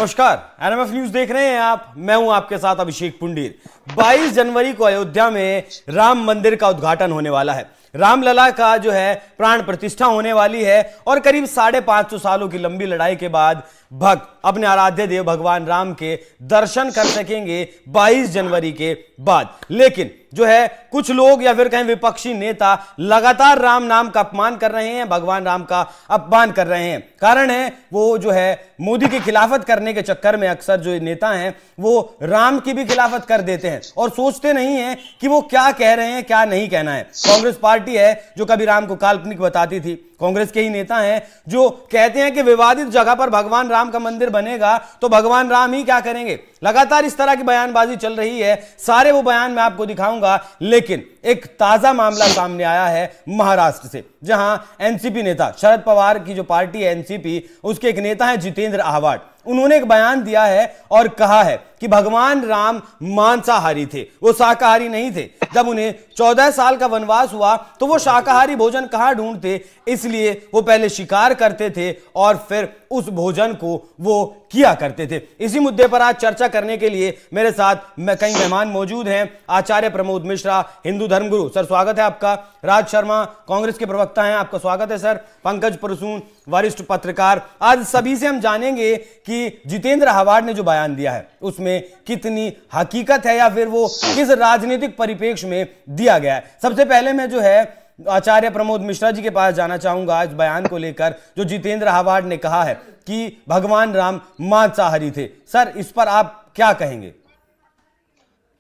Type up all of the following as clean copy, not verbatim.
नमस्कार, NMF news देख रहे हैं आप। मैं हूं आपके साथ अभिषेक पुंडीर। 22 जनवरी को अयोध्या में राम मंदिर का उद्घाटन होने वाला है। रामलला का जो है प्राण प्रतिष्ठा होने वाली है और करीब 550 सालों की लंबी लड़ाई के बाद भक्त अपने आराध्य देव भगवान राम के दर्शन कर सकेंगे 22 जनवरी के बाद। लेकिन जो है कुछ लोग या फिर कहें विपक्षी नेता लगातार राम नाम का अपमान कर रहे हैं, भगवान राम का अपमान कर रहे हैं। कारण है वो जो है मोदी की खिलाफत करने के चक्कर में अक्सर जो नेता हैं वो राम की भी खिलाफत कर देते हैं और सोचते नहीं है कि वो क्या कह रहे हैं, क्या नहीं कहना है। कांग्रेस पार्टी है जो कभी राम को काल्पनिक बताती थी, कांग्रेस के ही नेता हैं जो कहते हैं कि विवादित जगह पर भगवान राम का मंदिर बनेगा तो भगवान राम ही क्या करेंगे। लगातार इस तरह की बयानबाजी चल रही है, सारे वो बयान मैं आपको दिखाऊंगा। लेकिन एक ताजा मामला सामने आया है महाराष्ट्र से, जहां एनसीपी नेता शरद पवार की जो पार्टी है एनसीपी, उसके एक नेता है जितेंद्र आह्वाड। उन्होंने एक बयान दिया है और कहा है कि भगवान राम मांसाहारी थे, वो शाकाहारी नहीं थे। जब उन्हें 14 साल का वनवास हुआ तो वो शाकाहारी भोजन कहां ढूंढते, इसलिए वो पहले शिकार करते थे और फिर उस भोजन को वो किया करते थे। इसी मुद्दे पर आज चर्चा करने के लिए मेरे साथ कई मेहमान मौजूद हैं। आचार्य प्रमोद मिश्रा, हिंदू धर्मगुरु, सर स्वागत है आपका। राज शर्मा, कांग्रेस के प्रवक्ता हैं, आपका स्वागत है सर। पंकज परसून, वरिष्ठ पत्रकार। आज सभी से हम जानेंगे कि जितेंद्र आह्वाड ने जो बयान दिया है उसमें कितनी हकीकत है या फिर वो किस राजनीतिक परिप्रेक्ष्य में दिया गया है। सबसे पहले मैं जो है आचार्य प्रमोद मिश्रा जी के पास जाना चाहूंगा इस बयान को लेकर, जो जितेंद्र आह्वाड ने कहा है कि भगवान राम मांसाहारी थे। सर, इस पर आप क्या कहेंगे?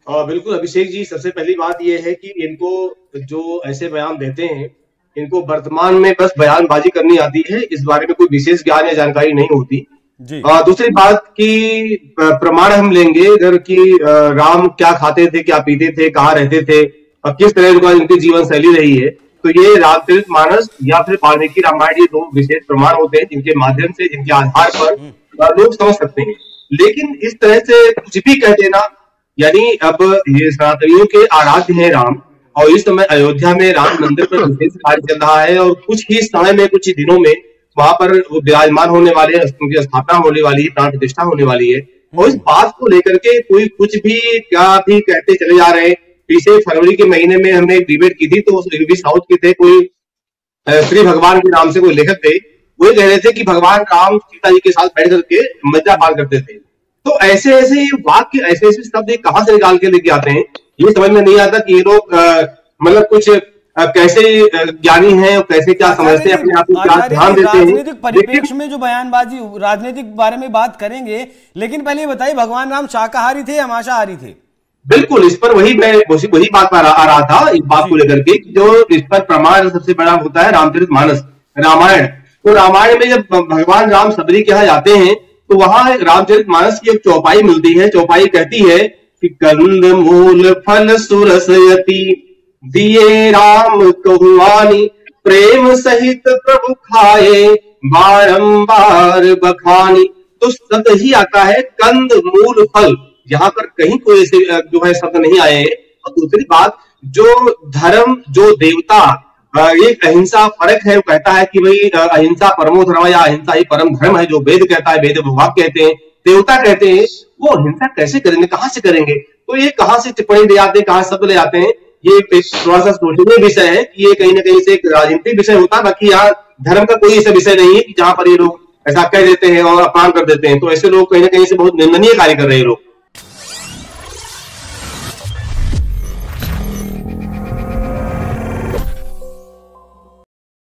बिल्कुल अभिषेक जी, सबसे पहली बात यह है कि इनको जो ऐसे बयान देते हैं इनको वर्तमान में बस बयानबाजी करनी आती है, इस बारे में कोई विशेष ज्ञान या जानकारी नहीं होती जी। दूसरी बात की प्रमाण हम लेंगे अगर कि राम क्या खाते थे, क्या पीते थे, कहाँ रहते थे और किस तरह का इनकी जीवन शैली रही है, तो ये रामचरितमानस या फिर वाल्मीकि रामायण ये दो विशेष प्रमाण होते हैं जिनके माध्यम से, जिनके आधार पर लोग समझ सकते हैं। लेकिन इस तरह से कुछ भी कह देना, यानी अब ये सनातनियों के आराध्य हैं राम और इस समय अयोध्या में राम मंदिर पर विशेष कार्य चल रहा है और कुछ ही समय में, कुछ ही दिनों में वहां पर वो विराजमान होने वाले हैं, उनकी स्थापना होने वाली है, प्राण प्रतिष्ठा होने वाली है। और इस बात को लेकर के कोई कुछ भी क्या भी कहते चले जा रहे हैं। पिछले फरवरी के महीने में हमने एक डिबेट की थी, तो साउथ के थे कोई श्री भगवान के नाम से कोई लेखक थे, वो कह रहे थे कि भगवान राम सीता जी के साथ बैठ करके मज्जा पान करते थे। तो ऐसे ऐसे वाक्य, ऐसे ऐसे शब्द कहां से निकाल के लेके आते हैं, ये समझ में नहीं आता कि ये लोग मतलब कुछ कैसे ज्ञानी हैं और कैसे क्या समझते हैं, अपने आप को क्या ध्यान देते हैं। राजनीतिक परिप्रेक्ष्य में जो बयानबाजी, राजनीतिक बारे में बात करेंगे, लेकिन पहले बताइए भगवान राम शाकाहारी थे या मांसाहारी थे? बिल्कुल, इस पर वही बात आ रहा था, इस बात को लेकर के जो इस पर प्रमाण सबसे बड़ा होता है रामचरितमानस, रामायण। तो रामायण में जब भगवान राम सबरी के यहाँ जाते हैं तो वहां रामचरितमानस की एक चौपाई मिलती है। चौपाई कहती है कि कंद मूल फल सुरसयति दिए राम कहुआनी, प्रेम सहित प्रभु खाए बारंबार बखानी। तो शब्द ही आता है कंद मूल फल, यहाँ पर कहीं कोई ऐसे जो है शब्द नहीं आए। और दूसरी बात, जो धर्म, जो देवता, एक अहिंसा फर्क है। वो कहता है कि भाई अहिंसा परमो धर्म या अहिंसा ही परम धर्म है, जो वेद कहता है, वेद विभाग कहते हैं, देवता कहते हैं। वो अहिंसा कैसे करेंगे, कहां से करेंगे? तो ये कहां से टिप्पणी ले आते हैं, कहां शब्द ले आते हैं, ये थोड़ा सा सोचनीय विषय है कि ये कहीं ना कहीं से एक राजनीतिक विषय होता है। बाकी यहाँ धर्म का कोई ऐसा विषय नहीं है कि जहां पर ये लोग ऐसा कह देते हैं और अपमान कर देते हैं। तो ऐसे लोग कहीं ना कहीं से बहुत निंदनीय कार्य कर रहे हैं लोग।